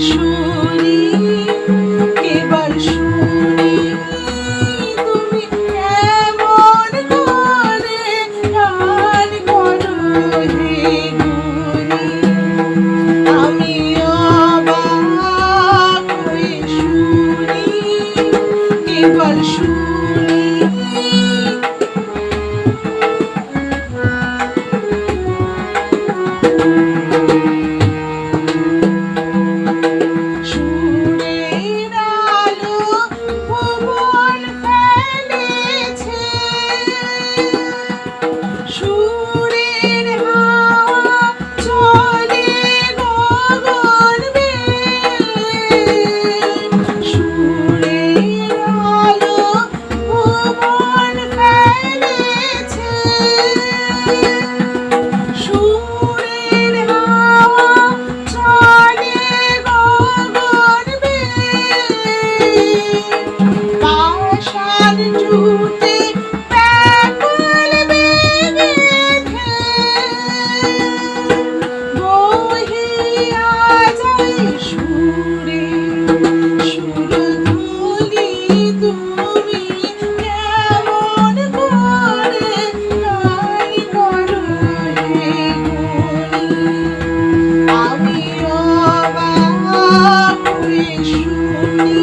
শুনি, এবার শুনি তুমি কেমন করে গান করো হে গুণী। আমি অবাক হয়ে শুনি, এবার শুনি। সুরের আলো ভুবন ফেলেছে, সুরের হাওয়া চলে গগন বেয়ে। সুরের আলো ভুবন ফেলেছে, সুরের হাওয়া চলে গগন বেয়ে। পাষাণ জুটে ব্যাকুল বেগে বহিয়া যায় সুরে, সুরধুলি তুমি কেমন করে গান করো হে গুণী। আমি অবাক হয়ে শুনি,